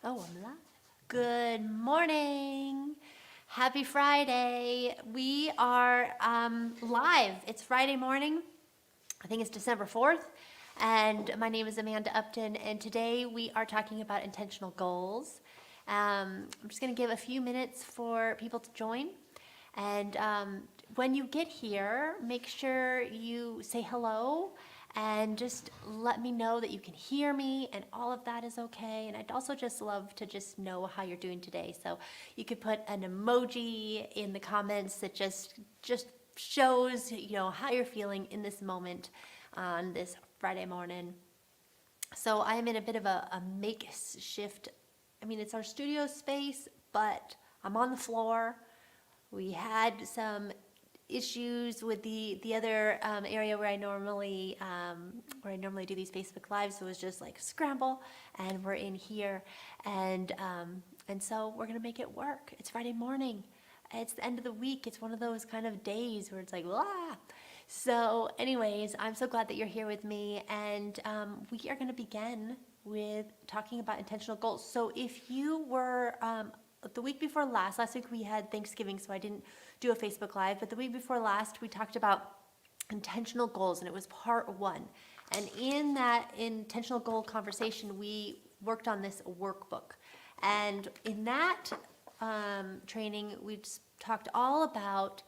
Oh, I'm live. Good morning. Happy Friday. We are live. It's Friday morning. I think it's December 4th. And my name is Amanda Upton. And today we are talking about intentional goals. I'm just going to give a few minutes for people to join. And when you get here, make sure you say hello and just let me know that you can hear me and all of that is okay. And I'd also just love to just know how you're doing today. So you could put an emoji in the comments that just shows, how you're feeling in this moment on this Friday morning. So I am in a bit of a makeshift, it's our studio space, but I'm on the floor. We had some issues with the other area where I normally do these Facebook Lives, so it was just like scramble, and we're in here, and so we're gonna make it work. It's Friday morning. It's the end of the week. It's one of those kind of days where it's like, blah. So anyways, I'm so glad that you're here with me, and we are going to begin with talking about intentional goals. So if you were the week before last week we had Thanksgiving, so I didn't do a Facebook Live, but the week before last we talked about intentional goals, and it was part 1. And in that intentional goal conversation, we worked on this workbook. And in that training, we talked all about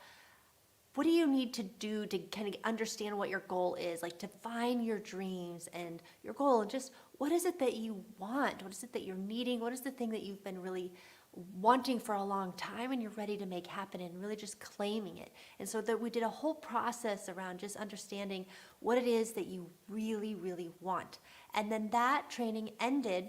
what do you need to do to kind of understand what your goal is, like define your dreams and your goal, and just what is it that you want? What is it that you're needing? What is the thing that you've been really wanting for a long time and you're ready to make happen, and really just claiming it? And so that we did a whole process around just understanding what it is that you really, really want. And then that training ended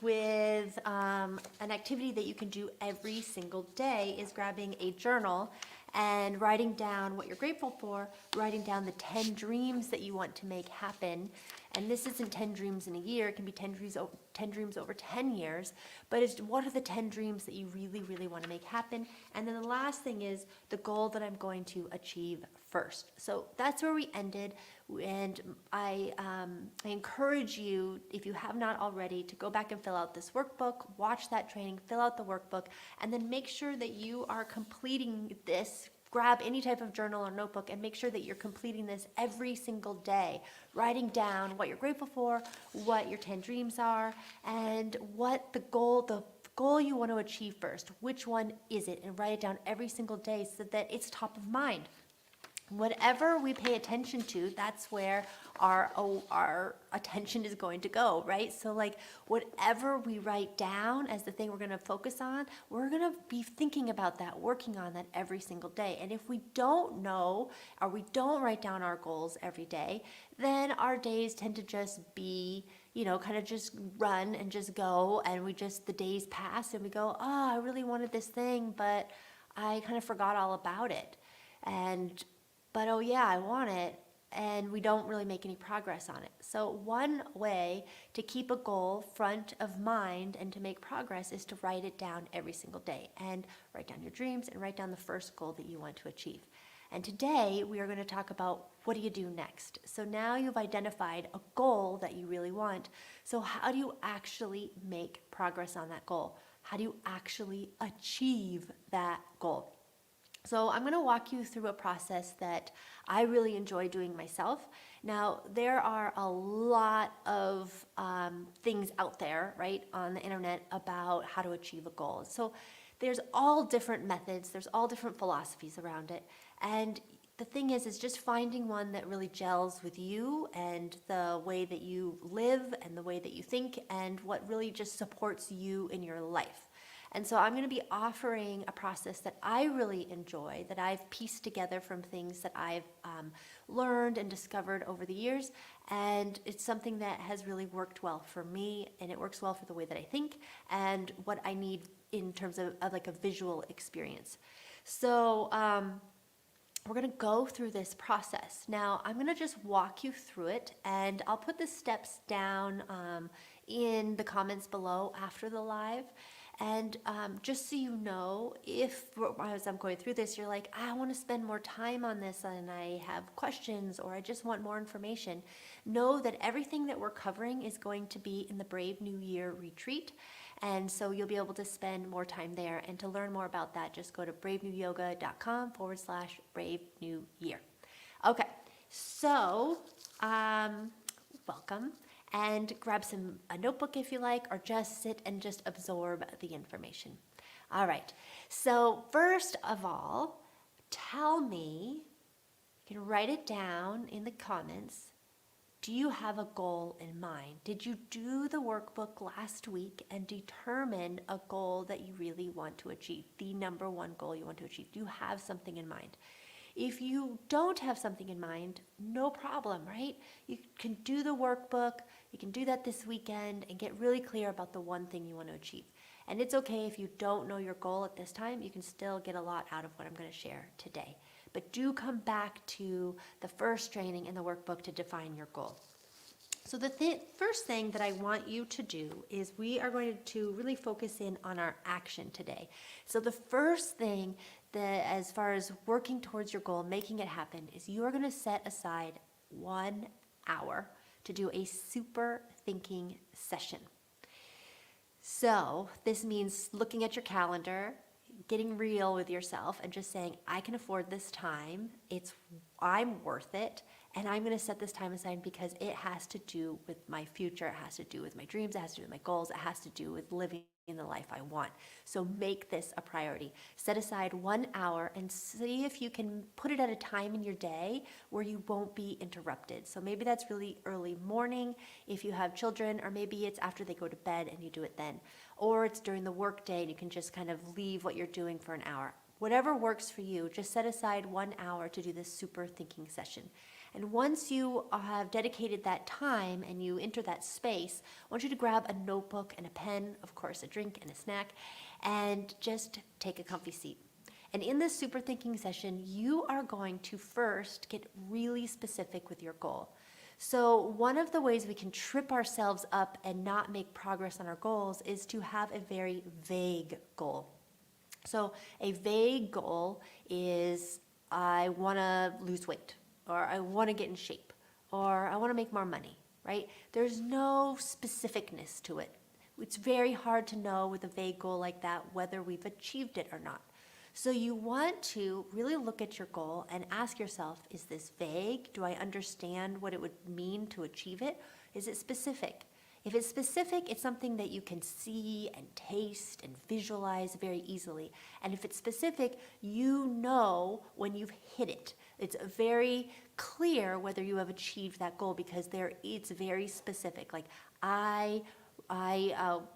with an activity that you can do every single day is grabbing a journal and writing down what you're grateful for, writing down the 10 dreams that you want to make happen. And this isn't 10 dreams in a year, it can be 10 dreams over 10 years, but it's what are the 10 dreams that you really, really want to make happen. And then the last thing is the goal that I'm going to achieve first. So that's where we ended, and I encourage you, if you have not already, to go back and fill out this workbook, watch that training, fill out the workbook, and then make sure that you are completing this. Grab any type of journal or notebook and make sure that you're completing this every single day, writing down what you're grateful for, what your 10 dreams are, and what the goal you want to achieve first. Which one is it? And write it down every single day so that it's top of mind. Whatever we pay attention to, that's where our attention is going to go, right? So like whatever we write down as the thing we're going to focus on, we're going to be thinking about that, working on that every single day. And if we don't know, or we don't write down our goals every day, then our days tend to just be, kind of just run and just go, and the days pass and we go, oh, I really wanted this thing, but I kind of forgot all about it. But oh yeah, I want it, and we don't really make any progress on it. So one way to keep a goal front of mind and to make progress is to write it down every single day, and write down your dreams and write down the first goal that you want to achieve. And today we are going to talk about what do you do next. So now you've identified a goal that you really want. So how do you actually make progress on that goal? How do you actually achieve that goal? So I'm going to walk you through a process that I really enjoy doing myself. Now, there are a lot of things out there, right, on the internet about how to achieve a goal. So there's all different methods, there's all different philosophies around it. And the thing is just finding one that really gels with you and the way that you live and the way that you think and what really just supports you in your life. And so I'm going to be offering a process that I really enjoy, that I've pieced together from things that I've learned and discovered over the years. And it's something that has really worked well for me, and it works well for the way that I think and what I need in terms of like a visual experience. So we're going to go through this process. Now, I'm going to just walk you through it, and I'll put the steps down in the comments below after the live. And just so you know, if as I'm going through this, you're like, I want to spend more time on this and I have questions or I just want more information, know that everything that we're covering is going to be in the Brave New Year retreat. And so you'll be able to spend more time there. And to learn more about that, just go to bravenewyoga.com/Brave New Year. Okay, so welcome. And grab a notebook if you like, or just sit and just absorb the information. All right, so first of all, tell me, you can write it down in the comments, do you have a goal in mind? Did you do the workbook last week and determine a goal that you really want to achieve, the number one goal you want to achieve? Do you have something in mind? If you don't have something in mind, no problem, right? You can do the workbook, you can do that this weekend and get really clear about the one thing you want to achieve. And it's okay if you don't know your goal at this time, you can still get a lot out of what I'm going to share today. But do come back to the first training in the workbook to define your goal. So the first thing that I want you to do is we are going to really focus in on our action today. So the first thing that, as far as working towards your goal, making it happen, is you are going to set aside 1 hour to do a super thinking session. So this means looking at your calendar, getting real with yourself and just saying, I can afford this time. I'm worth it. And I'm going to set this time aside because it has to do with my future. It has to do with my dreams. It has to do with my goals. It has to do with living the life I want. So make this a priority. Set aside 1 hour and see if you can put it at a time in your day where you won't be interrupted. So maybe that's really early morning if you have children, or maybe it's after they go to bed and you do it then. Or it's during the work day and you can just kind of leave what you're doing for an hour. Whatever works for you, just set aside 1 hour to do this super thinking session. And once you have dedicated that time and you enter that space, I want you to grab a notebook and a pen, of course, a drink and a snack, and just take a comfy seat. And in this super thinking session, you are going to first get really specific with your goal. So one of the ways we can trip ourselves up and not make progress on our goals is to have a very vague goal. So a vague goal is, I want to lose weight, or I want to get in shape, or I want to make more money, right? There's no specificness to it. It's very hard to know with a vague goal like that whether we've achieved it or not. So you want to really look at your goal and ask yourself, is this vague? Do I understand what it would mean to achieve it? Is it specific? If it's specific, it's something that you can see and taste and visualize very easily. And if it's specific, you know when you've hit it. It's very clear whether you have achieved that goal because it's very specific. Like, I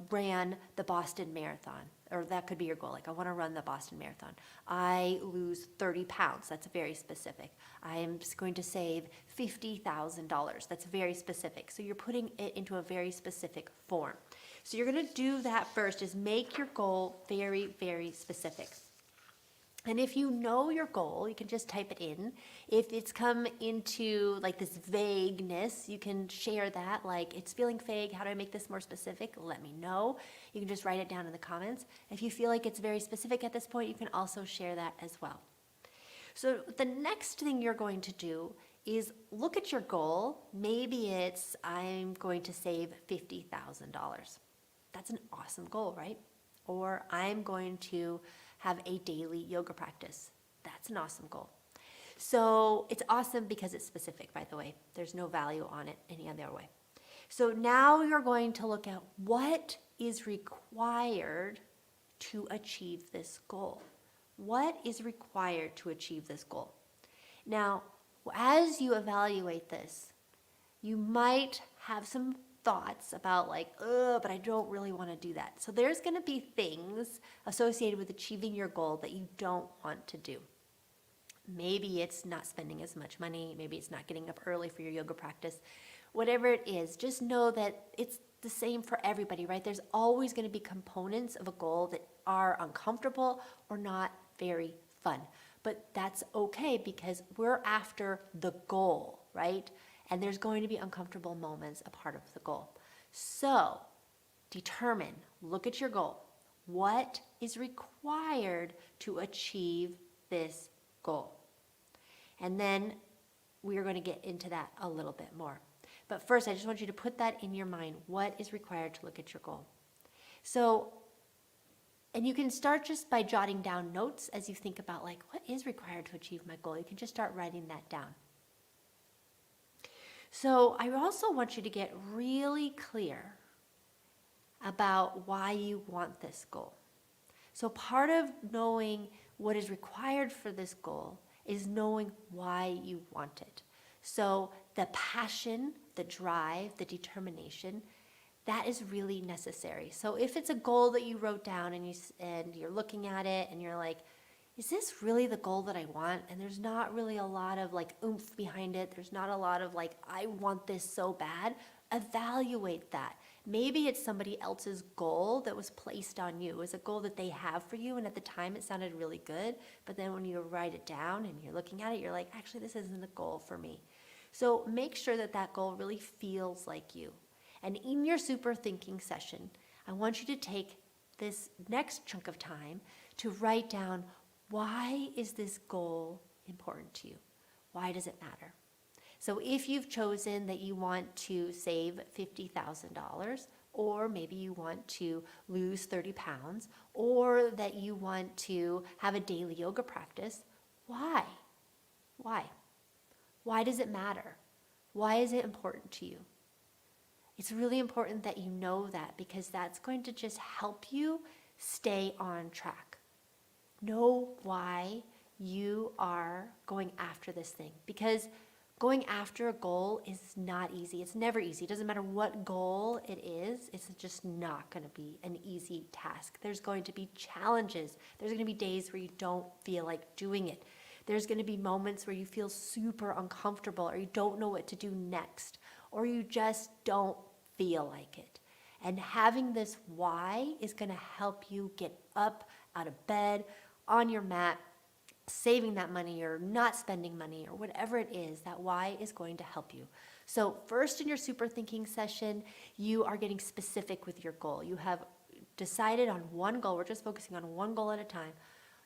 ran the Boston Marathon, or that could be your goal. Like, I want to run the Boston Marathon. I lose 30 pounds. That's very specific. I am just going to save $50,000. That's very specific. So you're putting it into a very specific form. So you're going to do that first, is make your goal very, very specific. And if you know your goal, you can just type it in. If it's come into like this vagueness, you can share that, like, it's feeling vague, how do I make this more specific? Let me know. You can just write it down in the comments. If you feel like it's very specific at this point, you can also share that as well. So the next thing you're going to do is look at your goal. Maybe it's, I'm going to save $50,000. That's an awesome goal, right? Or I'm going to have a daily yoga practice. That's an awesome goal. So it's awesome because it's specific, by the way. There's no value on it any other way. So now you're going to look at what is required to achieve this goal. What is required to achieve this goal? Now, as you evaluate this, you might have some thoughts about like, but I don't really want to do that. So there's going to be things associated with achieving your goal that you don't want to do. Maybe it's not spending as much money. Maybe it's not getting up early for your yoga practice. Whatever it is, just know that it's the same for everybody, right? There's always going to be components of a goal that are uncomfortable or not very fun. But that's okay because we're after the goal, right? And there's going to be uncomfortable moments a part of the goal. So determine, look at your goal. What is required to achieve this goal? And then we are going to get into that a little bit more. But first, I just want you to put that in your mind. What is required to look at your goal? So, and you can start just by jotting down notes as you think about like, what is required to achieve my goal? You can just start writing that down. So I also want you to get really clear about why you want this goal. So part of knowing what is required for this goal is knowing why you want it. So the passion, the drive, the determination, that is really necessary. So if it's a goal that you wrote down and you're looking at it and you're like, is this really the goal that I want? And there's not really a lot of like oomph behind it. There's not a lot of like, I want this so bad. Evaluate that. Maybe it's somebody else's goal that was placed on you. It was a goal that they have for you, and at the time it sounded really good, but then when you write it down and you're looking at it, you're like, actually, this isn't a goal for me. So make sure that that goal really feels like you. And in your super thinking session, I want you to take this next chunk of time to write down, why is this goal important to you? Why does it matter? So if you've chosen that you want to save $50,000, or maybe you want to lose 30 pounds, or that you want to have a daily yoga practice, why? Why? Why does it matter? Why is it important to you? It's really important that you know that, because that's going to just help you stay on track. Know why you are going after this thing, because going after a goal is not easy. It's never easy. It doesn't matter what goal it is. It's just not going to be an easy task. There's going to be challenges. There's going to be days where you don't feel like doing it. There's going to be moments where you feel super uncomfortable, or you don't know what to do next, or you just don't feel like it. And having this why is going to help you get up out of bed, on your mat, saving that money or not spending money or whatever it is. That why is going to help you. So first, in your super thinking session, you are getting specific with your goal. You have decided on one goal. We're just focusing on one goal at a time.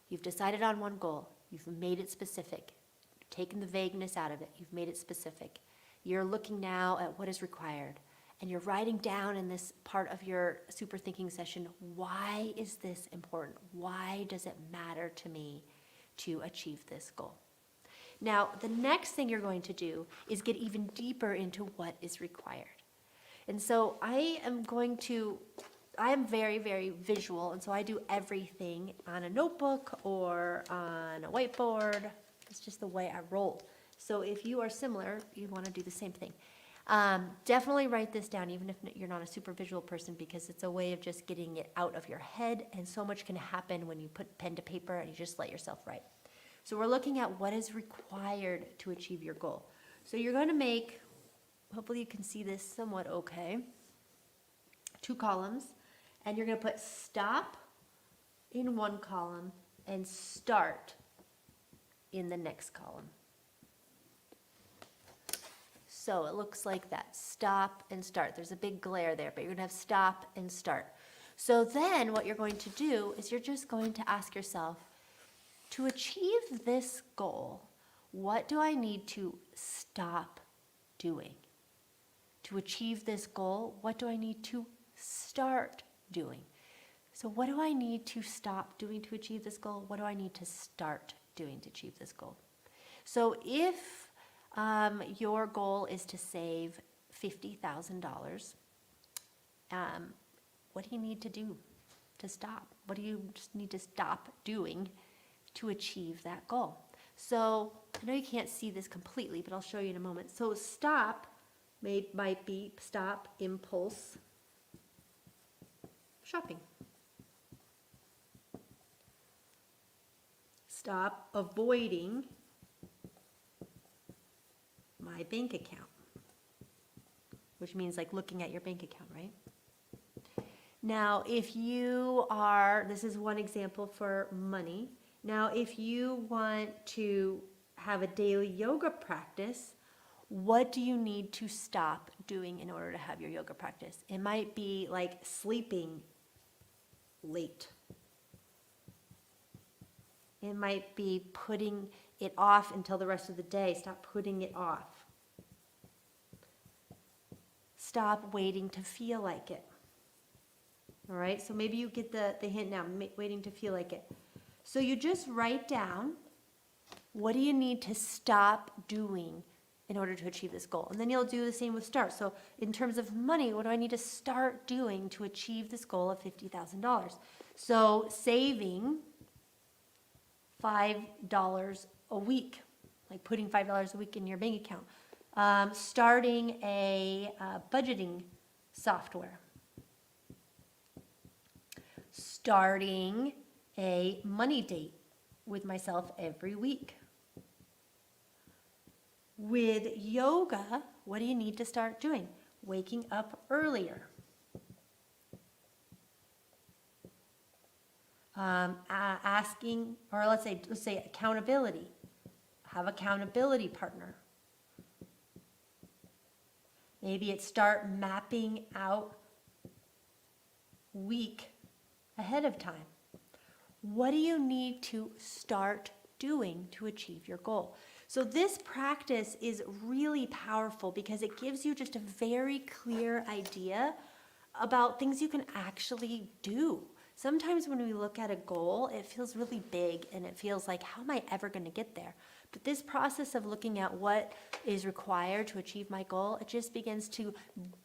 You've decided on one goal. You've made it specific. You've taken the vagueness out of it. You've made it specific. You're looking now at what is required. And you're writing down in this part of your super thinking session, why is this important? Why does it matter to me to achieve this goal? Now, the next thing you're going to do is get even deeper into what is required. And so I am very, very visual, and so I do everything on a notebook or on a whiteboard. It's just the way I roll. So if you are similar, you want to do the same thing. Definitely write this down, even if you're not a super visual person, because it's a way of just getting it out of your head, and so much can happen when you put pen to paper and you just let yourself write. So we're looking at what is required to achieve your goal. So you're going to make, hopefully you can see this somewhat okay, 2 columns, and you're going to put stop in one column and start in the next column. So it looks like that, stop and start. There's a big glare there, but you're going to have stop and start. So then what you're going to do is you're just going to ask yourself, to achieve this goal, what do I need to stop doing? To achieve this goal, what do I need to start doing? So what do I need to stop doing to achieve this goal? What do I need to start doing to achieve this goal? So if your goal is to save $50,000. What do you need to do to stop? What do you just need to stop doing to achieve that goal? So I know you can't see this completely, but I'll show you in a moment. So stop might be stop impulse shopping. Stop avoiding my bank account, which means like looking at your bank account, right? Now, if you are, this is one example for money. Now, if you want to have a daily yoga practice, what do you need to stop doing in order to have your yoga practice? It might be like sleeping late. It might be putting it off until the rest of the day. Stop putting it off. Stop waiting to feel like it. All right, so maybe you get the hint now, waiting to feel like it. So you just write down, what do you need to stop doing in order to achieve this goal? And then you'll do the same with start. So in terms of money, what do I need to start doing to achieve this goal of $50,000? So saving $5 a week, like putting $5 a week in your bank account. Starting a budgeting software. Starting a money date with myself every week. With yoga, what do you need to start doing? Waking up earlier. Asking, or let's say accountability. Have accountability partner. Maybe it's start mapping out week ahead of time. What do you need to start doing to achieve your goal? So this practice is really powerful because it gives you just a very clear idea about things you can actually do. Sometimes when we look at a goal, it feels really big and it feels like, how am I ever going to get there? But this process of looking at what is required to achieve my goal, it just begins to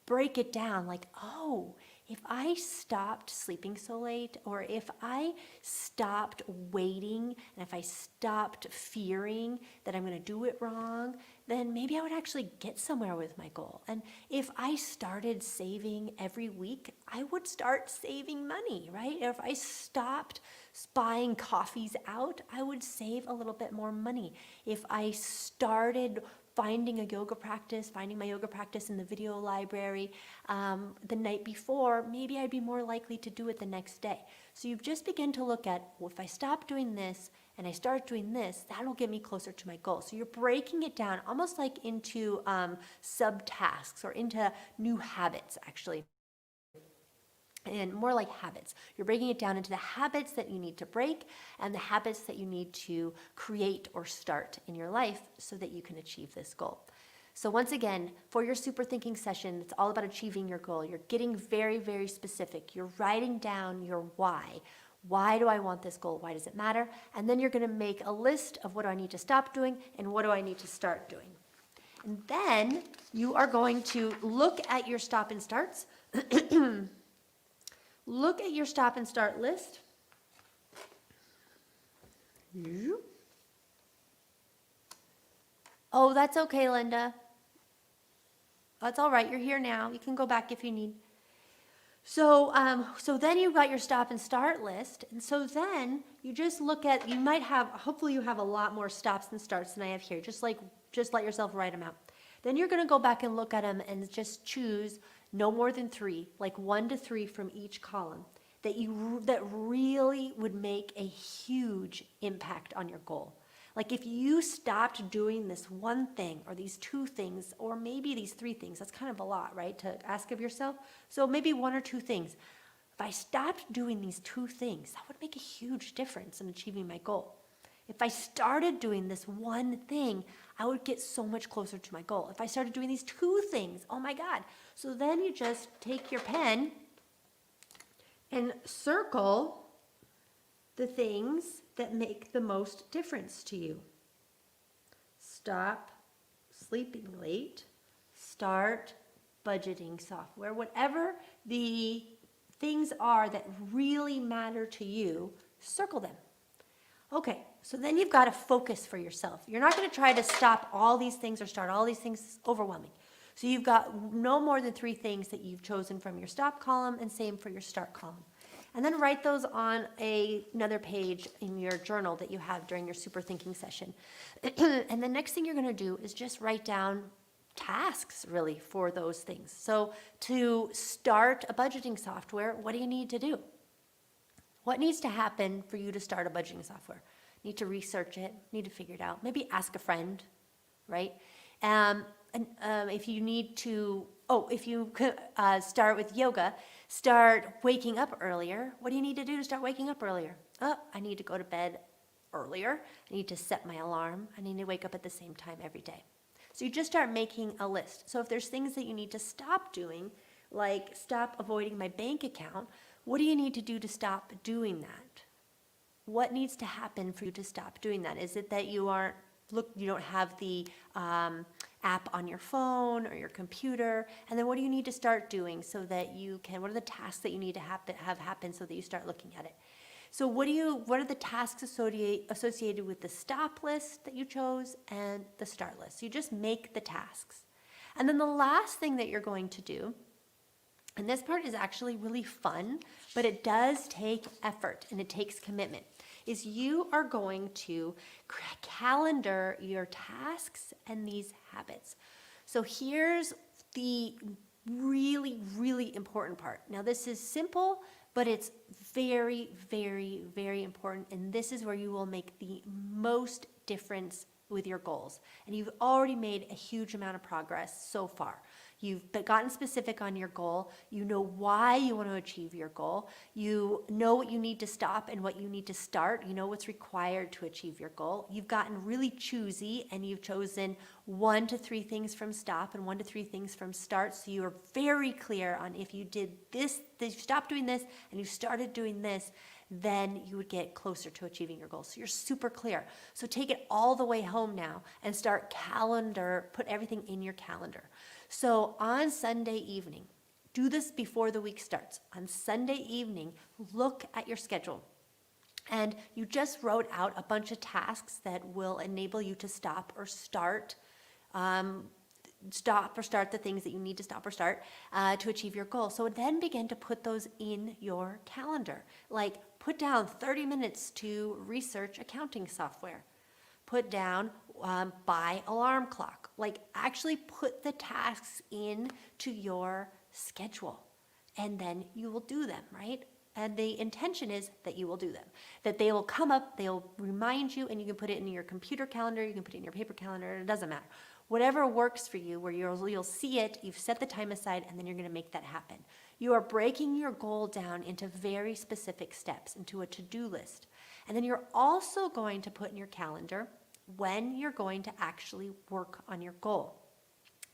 break it down like, oh, if I stopped sleeping so late, or if I stopped waiting, and if I stopped fearing that I'm going to do it wrong, then maybe I would actually get somewhere with my goal. And if I started saving every week, I would start saving money, right? If I stopped buying coffees out, I would save a little bit more money. If I started finding my yoga practice in the video library the night before, maybe I'd be more likely to do it the next day. So you just begin to look at, well, if I stop doing this and I start doing this, that'll get me closer to my goal. So you're breaking it down almost like into subtasks or into new habits, actually. And more like habits. You're breaking it down into the habits that you need to break and the habits that you need to create or start in your life so that you can achieve this goal. So once again, for your super thinking session, it's all about achieving your goal. You're getting very, very specific. You're writing down your why. Why do I want this goal? Why does it matter? And then you're going to make a list of what do I need to stop doing and what do I need to start doing. And then you are going to look at your stop and starts. Look at your stop and start list. Oh, that's okay, Linda. That's all right. You're here now. You can go back if you need. So then you've got your stop and start list. And so then you just look at, hopefully you have a lot more stops and starts than I have here. Just let yourself write them out. Then you're going to go back and look at them and just choose no more than 3, like 1 to 3 from each column that really would make a huge impact on your goal. Like if you stopped doing this one thing or these 2 things or maybe these 3 things, that's kind of a lot, right, to ask of yourself. So maybe 1 or 2 things. If I stopped doing these 2 things, that would make a huge difference in achieving my goal. If I started doing this one thing, I would get so much closer to my goal. If I started doing these 2 things, oh my God. So then you just take your pen and circle the things that make the most difference to you. Stop sleeping late. Start budgeting software. Whatever the things are that really matter to you, circle them. Okay, so then you've got to focus for yourself. You're not going to try to stop all these things or start all these things. It's overwhelming. So you've got no more than 3 things that you've chosen from your stop column and same for your start column. And then write those on another page in your journal that you have during your super thinking session. And the next thing you're going to do is just write down tasks really for those things. So to start a budgeting software, what do you need to do? What needs to happen for you to start a budgeting software? Need to research it, need to figure it out. Maybe ask a friend, right? And if you need to if you start with yoga, start waking up earlier. What do you need to do to start waking up earlier? Oh, I need to go to bed earlier. I need to set my alarm. I need to wake up at the same time every day. So you just start making a list. So if there's things that you need to stop doing, like stop avoiding my bank account, what do you need to do to stop doing that? What needs to happen for you to stop doing that? Is it that you don't have the app on your phone or your computer? And then what do you need to start doing so that you can, what are the tasks that you need to have happen so that you start looking at it? So what are the tasks associated with the stop list that you chose and the start list? So you just make the tasks. And then the last thing that you're going to do, and this part is actually really fun, but it does take effort and it takes commitment, is you are going to calendar your tasks and these habits. So here's the really, really important part. Now this is simple, but it's very, very, very important. And this is where you will make the most difference with your goals. And you've already made a huge amount of progress so far. You've gotten specific on your goal. You know why you want to achieve your goal. You know what you need to stop and what you need to start. You know what's required to achieve your goal. You've gotten really choosy and you've chosen 1 to 3 things from stop and 1 to 3 things from start. So you are very clear on if you did this, you stopped doing this and you started doing this, then you would get closer to achieving your goals. So you're super clear. So take it all the way home now and put everything in your calendar. So on Sunday evening, do this before the week starts. On Sunday evening, look at your schedule. And you just wrote out a bunch of tasks that will enable you to stop or start the things that you need to stop or start to achieve your goal. So then begin to put those in your calendar. Like put down 30 minutes to research accounting software. Put down buy alarm clock. Like actually put the tasks into your schedule and then you will do them, right? And the intention is that you will do them, that they will come up, they'll remind you, and you can put it in your computer calendar, you can put it in your paper calendar, it doesn't matter. Whatever works for you, where you'll see it, you've set the time aside, and then you're going to make that happen. You are breaking your goal down into very specific steps, into a to-do list. And then you're also going to put in your calendar when you're going to actually work on your goal.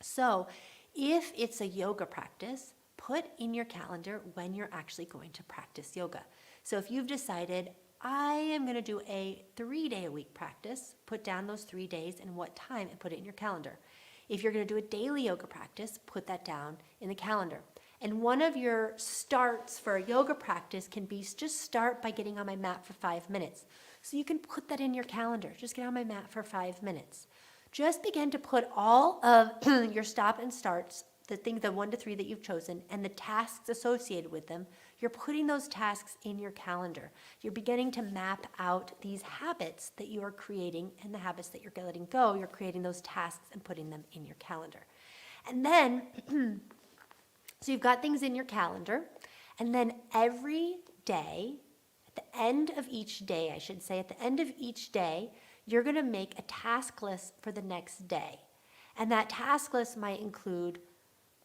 So if it's a yoga practice, put in your calendar when you're actually going to practice yoga. So if you've decided, I am going to do a 3-day-a-week practice, put down those 3 days and what time and put it in your calendar. If you're going to do a daily yoga practice, put that down in the calendar. And one of your starts for a yoga practice can be just start by getting on my mat for 5 minutes. So you can put that in your calendar. Just get on my mat for 5 minutes. Just begin to put all of your stop and starts, the 1 to 3 that you've chosen, and the tasks associated with them. You're putting those tasks in your calendar. You're beginning to map out these habits that you are creating and the habits that you're letting go. You're creating those tasks and putting them in your calendar. And then, so you've got things in your calendar, and then every day, at the end of each day, you're going to make a task list for the next day. And that task list might include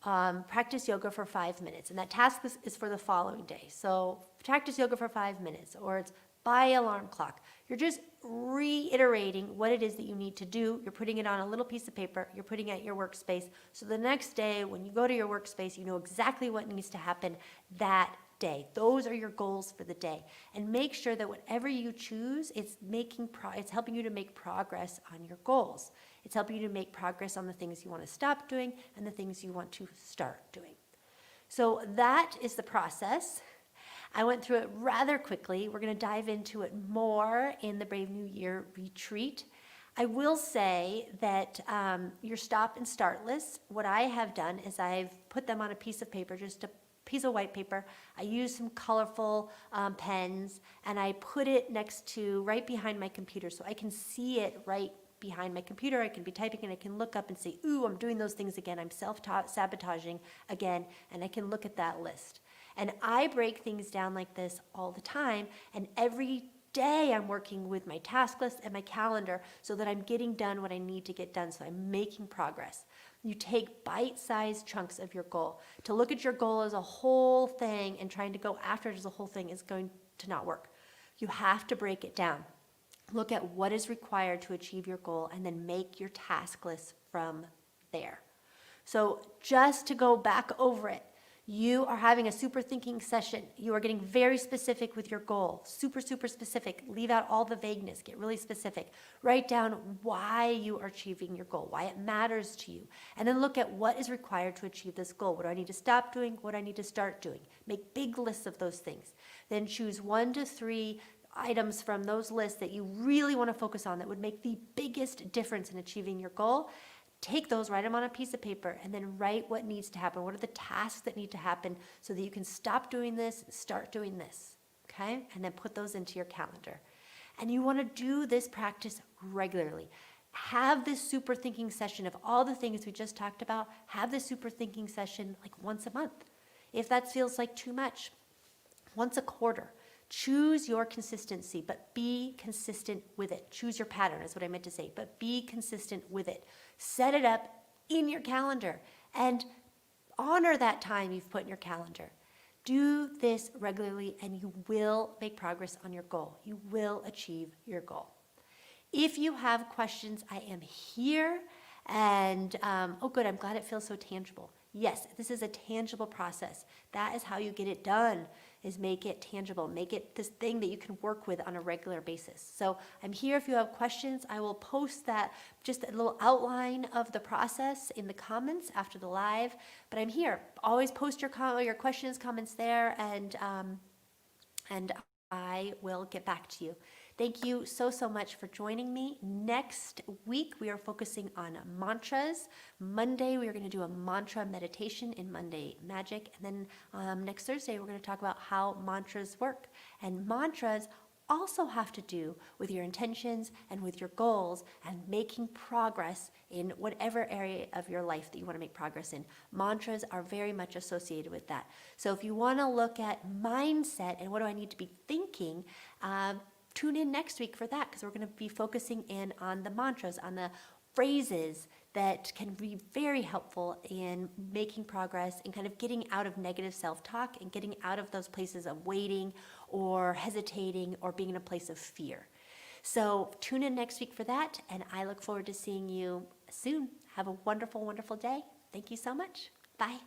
practice yoga for 5 minutes. And that task list is for the following day. So practice yoga for 5 minutes, or it's buy alarm clock. You're just reiterating what it is that you need to do. You're putting it on a little piece of paper. You're putting it at your workspace. So the next day, when you go to your workspace, you know exactly what needs to happen that day. Those are your goals for the day. And make sure that whatever you choose, it's helping you to make progress on your goals. It's helping you to make progress on the things you want to stop doing and the things you want to start doing. So that is the process. I went through it rather quickly. We're going to dive into it more in the Brave New Year retreat. I will say that your stop and start lists, what I have done is I've put them on a piece of paper, just a piece of white paper. I use some colorful pens, and I put it right behind my computer so I can see it right behind my computer. I can be typing and I can look up and say, ooh, I'm doing those things again. I'm self-sabotaging again, and I can look at that list. And I break things down like this all the time, and every day I'm working with my task list and my calendar so that I'm getting done what I need to get done, so I'm making progress. You take bite-sized chunks of your goal. To look at your goal as a whole thing and trying to go after it as a whole thing is going to not work. You have to break it down. Look at what is required to achieve your goal and then make your task list from there. So just to go back over it, you are having a super thinking session. You are getting very specific with your goal. Super, super specific. Leave out all the vagueness. Get really specific. Write down why you are achieving your goal, why it matters to you. And then look at what is required to achieve this goal. What do I need to stop doing? What do I need to start doing? Make big lists of those things. Then choose 1 to 3 items from those lists that you really want to focus on that would make the biggest difference in achieving your goal. Take those, write them on a piece of paper, and then write what needs to happen. What are the tasks that need to happen so that you can stop doing this and start doing this, okay? And then put those into your calendar. And you want to do this practice regularly. Have this super thinking session of all the things we just talked about. Have this super thinking session like once a month. If that feels like too much, once a quarter. Choose your consistency, but be consistent with it. Choose your pattern is what I meant to say, but be consistent with it. Set it up in your calendar and honor that time you've put in your calendar. Do this regularly and you will make progress on your goal. You will achieve your goal. If you have questions, I am here. And, oh good, I'm glad it feels so tangible. Yes, this is a tangible process. That is how you get it done, is make it tangible. Make it this thing that you can work with on a regular basis. So I'm here if you have questions. I will post that, just a little outline of the process in the comments after the live. But I'm here. Always post your questions, comments there, and I will get back to you. Thank you so, so much for joining me. Next week, we are focusing on mantras. Monday, we are going to do a mantra meditation in Monday Magic. And then next Thursday, we're going to talk about how mantras work. And mantras also have to do with your intentions and with your goals and making progress in whatever area of your life that you want to make progress in. Mantras are very much associated with that. So if you want to look at mindset and what do I need to be thinking, tune in next week for that, because we're going to be focusing in on the mantras, on the phrases that can be very helpful in making progress and kind of getting out of negative self-talk and getting out of those places of waiting or hesitating or being in a place of fear. So tune in next week for that, and I look forward to seeing you soon. Have a wonderful, wonderful day. Thank you so much. Bye.